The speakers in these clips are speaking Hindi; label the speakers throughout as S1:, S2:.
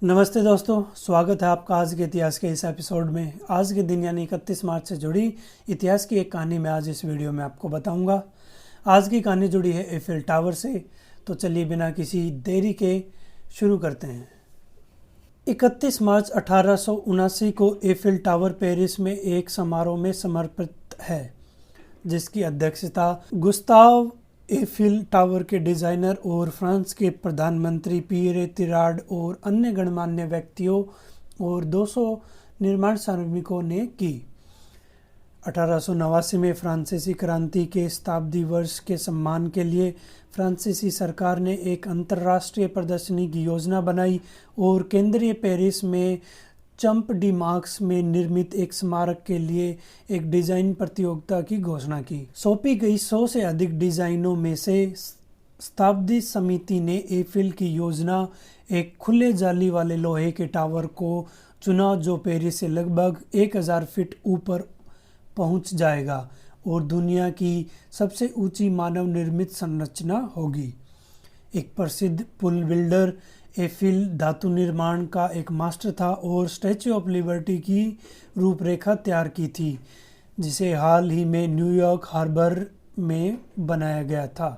S1: नमस्ते दोस्तों, स्वागत है आपका आज के इतिहास के इस एपिसोड में। आज के दिन यानी 31 मार्च से जुड़ी इतिहास की एक कहानी मैं आज इस वीडियो में आपको बताऊंगा। आज की कहानी जुड़ी है एफिल टावर से, तो चलिए बिना किसी देरी के शुरू करते हैं। 31 मार्च 1879 को एफिल टावर पेरिस में एक समारोह में समर्पित है, जिसकी अध्यक्षता गुस्ताव एफिल टावर के डिज़ाइनर और फ्रांस के प्रधानमंत्री पियरे तिराड और अन्य गणमान्य व्यक्तियों और 200 निर्माण श्रमिकों ने की। 1889 में फ्रांसीसी क्रांति के शताब्दी वर्ष के सम्मान के लिए फ्रांसीसी सरकार ने एक अंतर्राष्ट्रीय प्रदर्शनी की योजना बनाई और केंद्रीय पेरिस में चंप डी मार्क्स में निर्मित एक स्मारक के लिए एक डिज़ाइन प्रतियोगिता की घोषणा की। सौंपी गई 100 से अधिक डिज़ाइनों में से शताब्दी समिति ने एफिल की योजना एक खुले जाली वाले लोहे के टावर को चुना, जो पेरिस से लगभग 1000 फीट ऊपर पहुंच जाएगा और दुनिया की सबसे ऊंची मानव निर्मित संरचना होगी। एक प्रसिद्ध पुल बिल्डर एफिल धातु निर्माण का एक मास्टर था और स्टैच्यू ऑफ लिबर्टी की रूपरेखा तैयार की थी, जिसे हाल ही में न्यूयॉर्क हार्बर में बनाया गया था।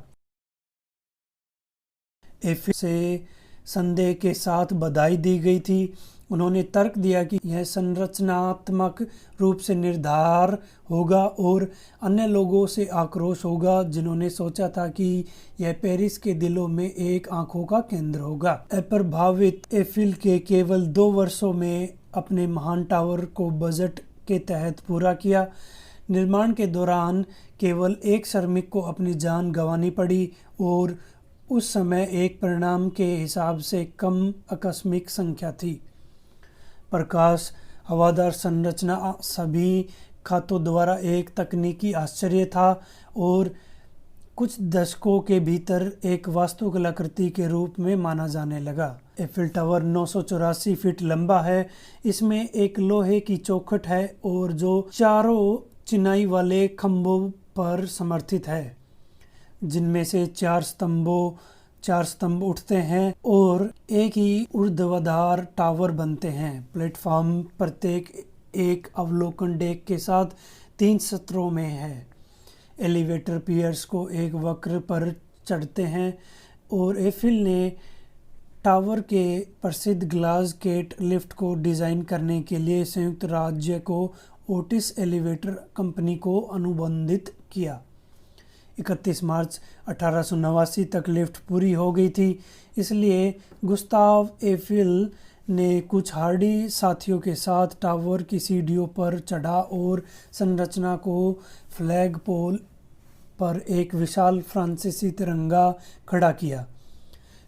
S1: एफिल से संदेह के साथ बधाई दी गई थी। उन्होंने तर्क दिया कि यह संरचनात्मक रूप से निर्धार होगा और अन्य लोगों से आक्रोश होगा, जिन्होंने सोचा था कि यह पेरिस के दिलों में एक आंखों का केंद्र होगा। अप्रभावित एफिल के केवल 2 वर्षों में अपने महान टावर को बजट के तहत पूरा किया। निर्माण के दौरान केवल एक श्रमिक को अपनी जान गंवानी पड़ी और उस समय एक परिणाम के हिसाब से कम आकस्मिक संख्या थी। प्रकाश हवादार संरचना सभी खातों द्वारा एक तकनीकी आश्चर्य था और कुछ दशकों के भीतर एक वास्तुकलाकृति के रूप में माना जाने लगा। एफिल टावर 984 फीट लंबा है। इसमें एक लोहे की चौखट है और जो चारों चिनाई वाले खंभों पर समर्थित है, जिनमें से 4 स्तंभ उठते हैं और एक ही ऊर्ध्वाधर टावर बनते हैं। प्लेटफॉर्म प्रत्येक एक अवलोकन डेक के साथ 3 सत्रों में है। एलिवेटर पियर्स को एक वक्र पर चढ़ते हैं और एफिल ने टावर के प्रसिद्ध ग्लास गेट लिफ्ट को डिज़ाइन करने के लिए संयुक्त राज्य को ओटिस एलिवेटर कंपनी को अनुबंधित किया। 31 मार्च 1889 तक लिफ्ट पूरी हो गई थी, इसलिए गुस्ताव एफिल ने कुछ हार्डी साथियों के साथ टावर की सीढ़ियों पर चढ़ा और संरचना को फ्लैग पोल पर एक विशाल फ्रांसीसी तिरंगा खड़ा किया।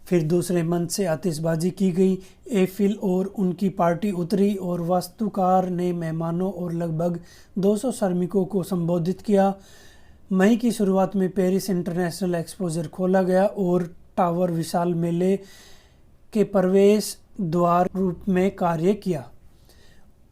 S1: फिर दूसरे मंच से आतिशबाजी की गई। एफिल और उनकी पार्टी उतरी और वास्तुकार ने मेहमानों और लगभग 200 श्रमिकों को संबोधित किया। मई की शुरुआत में पेरिस इंटरनेशनल एक्सपोजर खोला गया और टावर विशाल मेले के प्रवेश द्वार रूप में कार्य किया।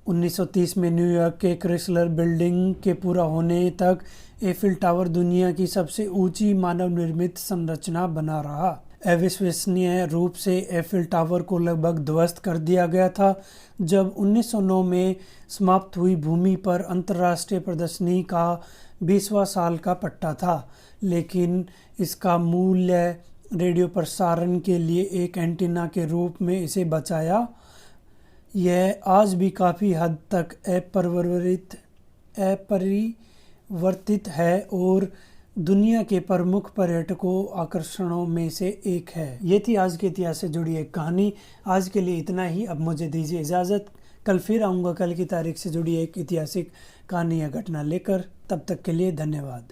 S1: 1930 में न्यूयॉर्क के क्रिसलर बिल्डिंग के पूरा होने तक एफिल टावर दुनिया की सबसे ऊंची मानव निर्मित संरचना बना रहा। अविश्वसनीय रूप से एफिल टावर को लगभग ध्वस्त कर दिया गया था जब 1909 में समाप्त हुई भूमि पर अंतर्राष्ट्रीय प्रदर्शनी का 20वां साल का पट्टा था, लेकिन इसका मूल्य रेडियो प्रसारण के लिए एक एंटीना के रूप में इसे बचाया। यह आज भी काफ़ी हद तक अपरिवर्तित है और दुनिया के प्रमुख पर्यटकों आकर्षणों में से एक है। ये थी आज के इतिहास से जुड़ी एक कहानी। आज के लिए इतना ही। अब मुझे दीजिए इजाज़त। कल फिर आऊँगा कल की तारीख से जुड़ी एक ऐतिहासिक कहानी या घटना लेकर। तब तक के लिए धन्यवाद।